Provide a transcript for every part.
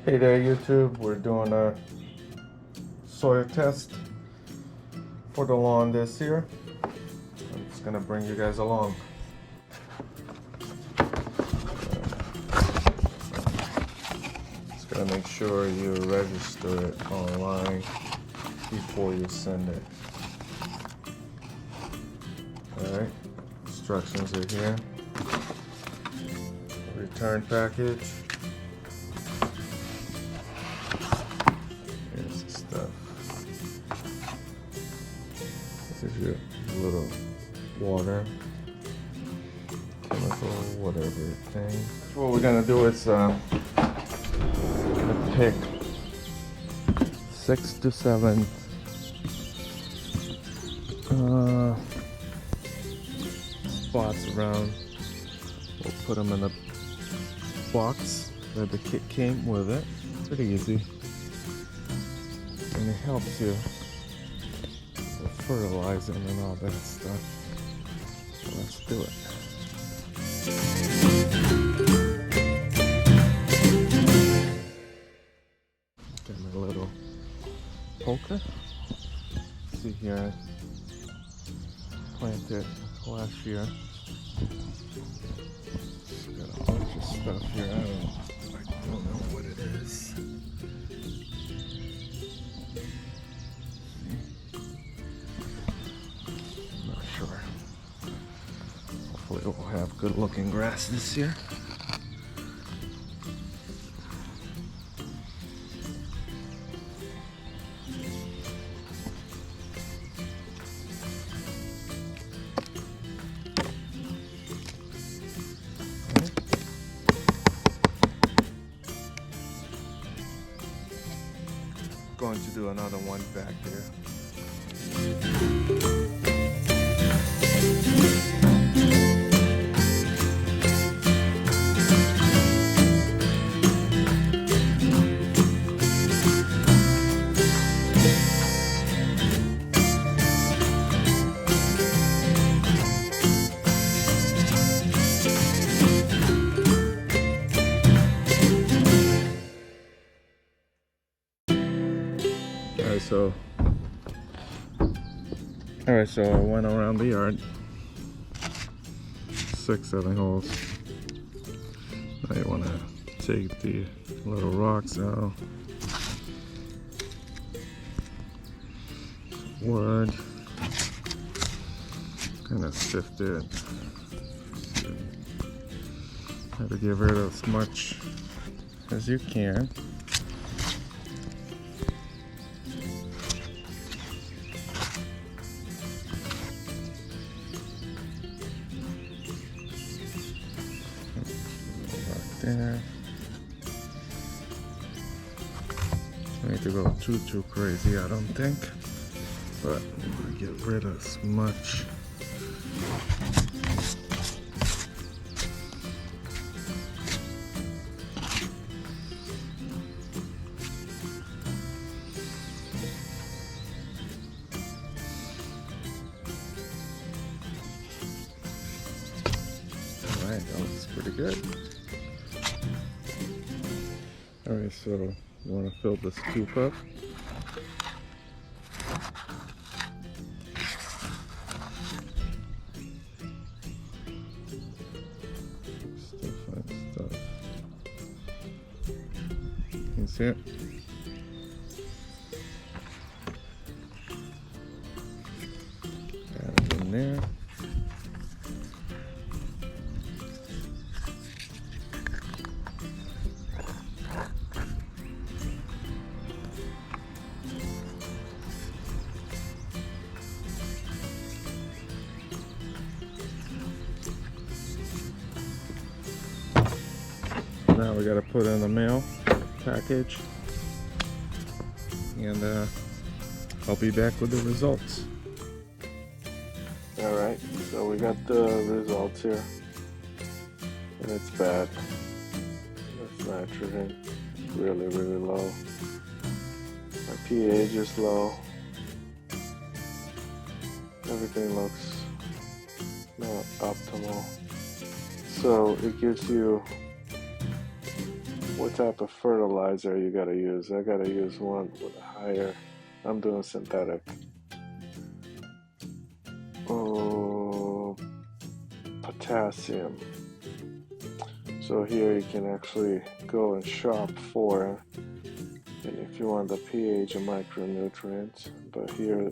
Hey there YouTube, we're doing a soil test for the lawn this year. I'm just gonna bring you guys along. Just gotta make sure you register it online before you send it. Alright, instructions are here. Return package. Here's the stuff. This is your little water, chemical, whatever thing. What we're gonna do is pick 6 to 7 spots around. We'll put them in a box that the kit came with it. Pretty easy, and it helps you with fertilizing and all that stuff. So let's do it. Got my little poker. See here, I planted last year. Got a bunch of stuff here. I don't know what it is. I'm not sure. Hopefully it will have good looking grass this year. Going to do another one back here. Alright, so I went around the yard, 6-7 holes. Now you want to take the little rocks out, wood, kind of sift it. Try to get rid of as much as you can. There. Don't need to go too crazy, I don't think, but I'm gonna get rid of as much. All right, that looks pretty good. Alright, so you want to fill this scoop up. Stuff. You can see it? Add it in there. Now we got to put in the mail package, and I'll be back with the results. Alright, so we got the results here, and it's bad. That's nitrogen, really low. Our pH is low. Everything looks not optimal. So it gives you what type of fertilizer you gotta use. I gotta use one with a higher, I'm doing synthetic. Oh, potassium. So here you can actually go and shop for, and if you want the pH and micronutrients, but here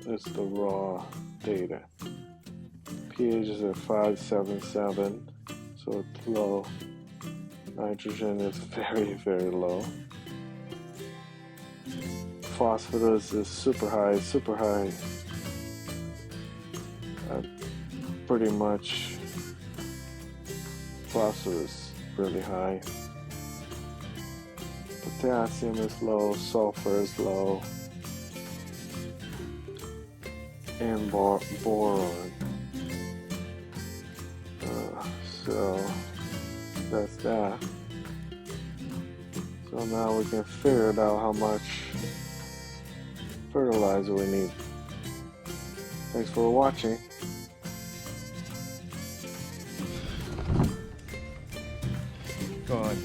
is the raw data. pH is at 577, so it's low. Nitrogen is very, very low. Phosphorus is super high, super high. Pretty much phosphorus really high. Potassium is low, sulfur is low, and boron. So that's that. So now we can figure it out how much fertilizer we need. Thanks for watching. God.